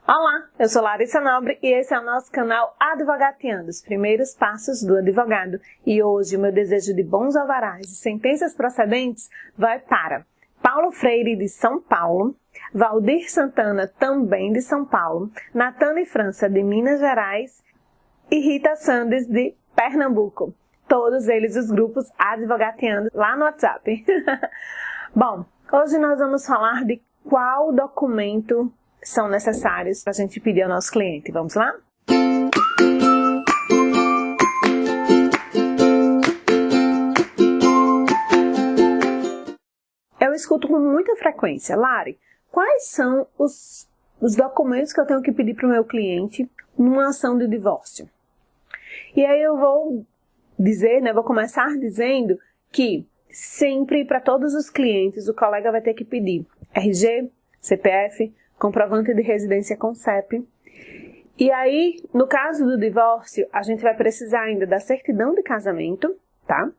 Olá, eu sou Larissa Nobre e esse é o nosso canal Advogateando, os primeiros passos do advogado. E hoje o meu desejo de bons alvarás e sentenças procedentes vai para Paulo Freire de São Paulo, Valdir Santana também de São Paulo, Natane França de Minas Gerais e Rita Sandes de Pernambuco. Todos eles os grupos Advogateando lá no WhatsApp. Bom, hoje nós vamos falar de qual documento são necessários para a gente pedir ao nosso cliente. Vamos lá? Eu escuto com muita frequência, Lari, quais são os documentos que eu tenho que pedir para o meu cliente numa ação de divórcio? E aí eu vou dizer, vou começar dizendo que sempre para todos os clientes o colega vai ter que pedir RG, CPF, comprovante de residência com CEP. E aí, no caso do divórcio, a gente vai precisar ainda da certidão de casamento, tá?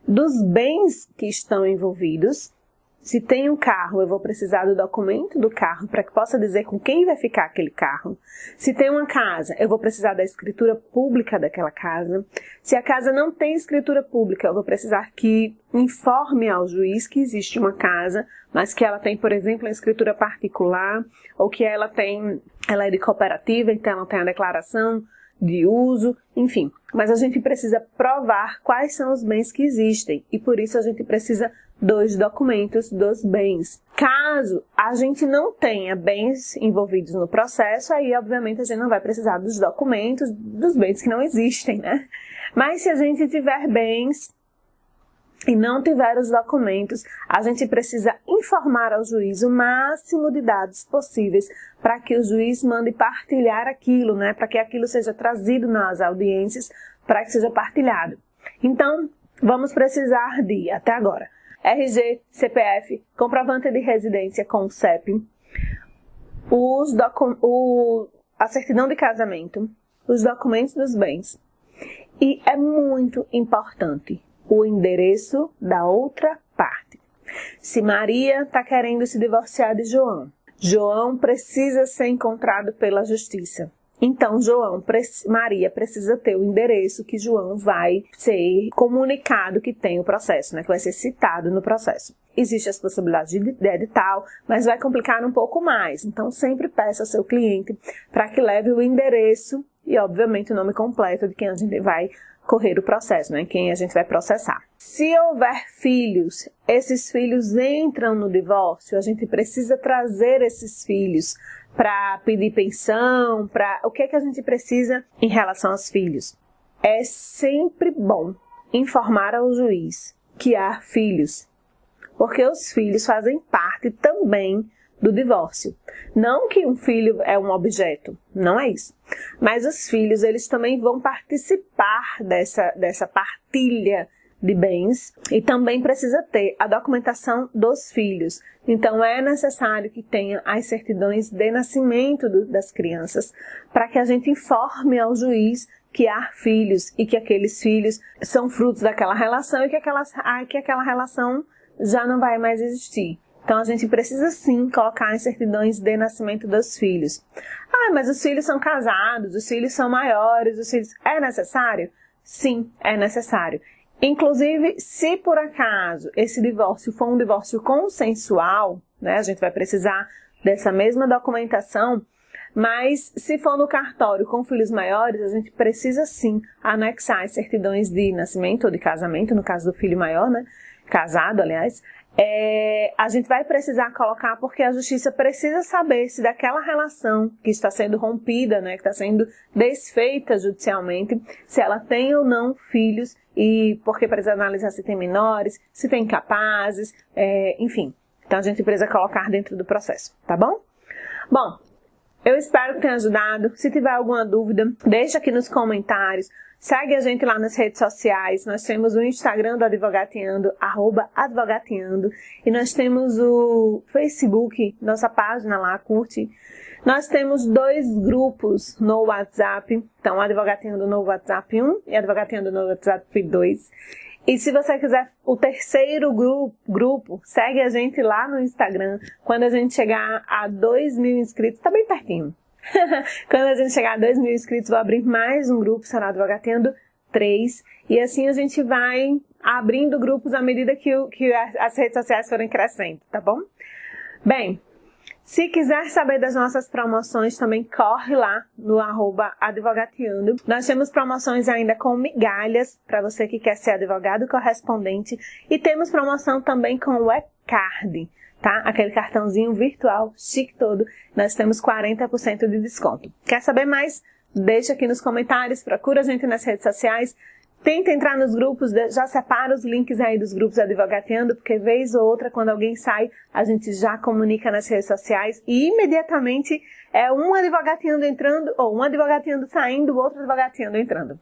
Dos bens que estão envolvidos. Se tem um carro, eu vou precisar do documento do carro para que possa dizer com quem vai ficar aquele carro. Se tem uma casa, eu vou precisar da escritura pública daquela casa. Se a casa não tem escritura pública, eu vou precisar que informe ao juiz que existe uma casa, mas que ela tem, por exemplo, a escritura particular, ou que ela é de cooperativa, então ela tem a declaração de uso, enfim. Mas a gente precisa provar quais são os bens que existem, e por isso a gente precisa dos documentos dos bens. Caso a gente não tenha bens envolvidos no processo, aí obviamente a gente não vai precisar dos documentos dos bens que não existem, né? Mas se a gente tiver bens e não tiver os documentos, a gente precisa informar ao juiz o máximo de dados possíveis para que o juiz mande partilhar aquilo, para que aquilo seja trazido nas audiências, para que seja partilhado. Então, vamos precisar de, até agora, RG, CPF, comprovante de residência com CEP, a certidão de casamento, os documentos dos bens. E é muito importante o endereço da outra parte. Se Maria está querendo se divorciar de João, João precisa ser encontrado pela justiça. Então, Maria precisa ter o endereço que João vai ser comunicado que tem o processo, que vai ser citado no processo. Existem as possibilidades de edital, mas vai complicar um pouco mais. Então, sempre peça ao seu cliente para que leve o endereço e, obviamente, o nome completo de quem a gente vai correr o processo, quem a gente vai processar. Se houver filhos, esses filhos entram no divórcio, a gente precisa trazer esses filhos para pedir pensão, o que é que a gente precisa em relação aos filhos? É sempre bom informar ao juiz que há filhos, porque os filhos fazem parte também do divórcio. Não que um filho é um objeto, não é isso. Mas os filhos, eles também vão participar dessa partilha de bens e também precisa ter a documentação dos filhos. Então é necessário que tenha as certidões de nascimento das crianças para que a gente informe ao juiz que há filhos e que aqueles filhos são frutos daquela relação e que aquela relação já não vai mais existir. Então a gente precisa sim colocar as certidões de nascimento dos filhos. Mas os filhos são casados, os filhos são maiores, É necessário? Sim, é necessário. Inclusive, se por acaso esse divórcio for um divórcio consensual, a gente vai precisar dessa mesma documentação, mas se for no cartório com filhos maiores, a gente precisa sim anexar as certidões de nascimento ou de casamento, no caso do filho maior, casado, aliás. A gente vai precisar colocar porque a justiça precisa saber se daquela relação que está sendo rompida, que está sendo desfeita judicialmente, se ela tem ou não filhos, e porque precisa analisar se tem menores, se tem incapazes, enfim. Então a gente precisa colocar dentro do processo, tá bom? Bom, eu espero que tenha ajudado. Se tiver alguma dúvida, deixa aqui nos comentários. Segue a gente lá nas redes sociais. Nós temos o Instagram do Advogateando, @advogateando. E nós temos o Facebook, nossa página lá, curte. Nós temos 2 grupos no WhatsApp. Então, Advogateando no WhatsApp 1 e Advogateando no WhatsApp 2. E se você quiser o terceiro grupo, segue a gente lá no Instagram. Quando a gente chegar a 2.000 inscritos, tá bem pertinho. Quando a gente chegar a 2.000 inscritos, vou abrir mais um grupo, será Advogateando 3. E assim a gente vai abrindo grupos à medida que as redes sociais forem crescendo, tá bom? Bem, se quiser saber das nossas promoções, também corre lá no @advogateando. Nós temos promoções ainda com migalhas para você que quer ser advogado correspondente. E temos promoção também com o e-card, tá? Aquele cartãozinho virtual chique todo. Nós temos 40% de desconto. Quer saber mais? Deixa aqui nos comentários, procura a gente nas redes sociais. Tenta entrar nos grupos, já separa os links aí dos grupos Advogateando, porque vez ou outra, quando alguém sai, a gente já comunica nas redes sociais e imediatamente é um advogateando entrando, ou um advogateando saindo, o outro advogateando entrando.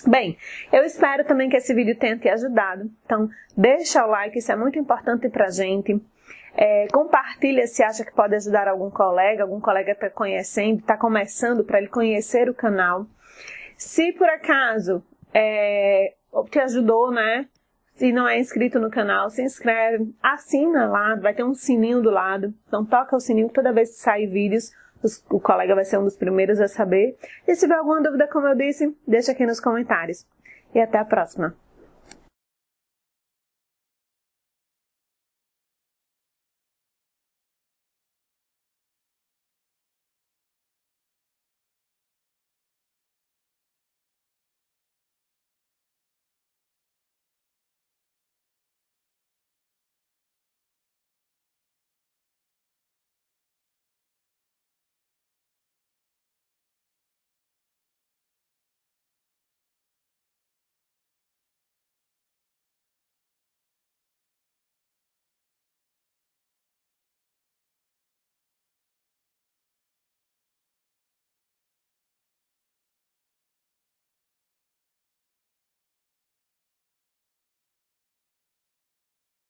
Bem, eu espero também que esse vídeo tenha te ajudado, então deixa o like, isso é muito importante pra gente. Compartilha se acha que pode ajudar algum colega está conhecendo, está começando para ele conhecer o canal. Se por acaso te ajudou, né? Se não é inscrito no canal, se inscreve, assina lá, vai ter um sininho do lado. Então toca o sininho toda vez que sair vídeos, o colega vai ser um dos primeiros a saber. E se tiver alguma dúvida, como eu disse, deixa aqui nos comentários. E até a próxima!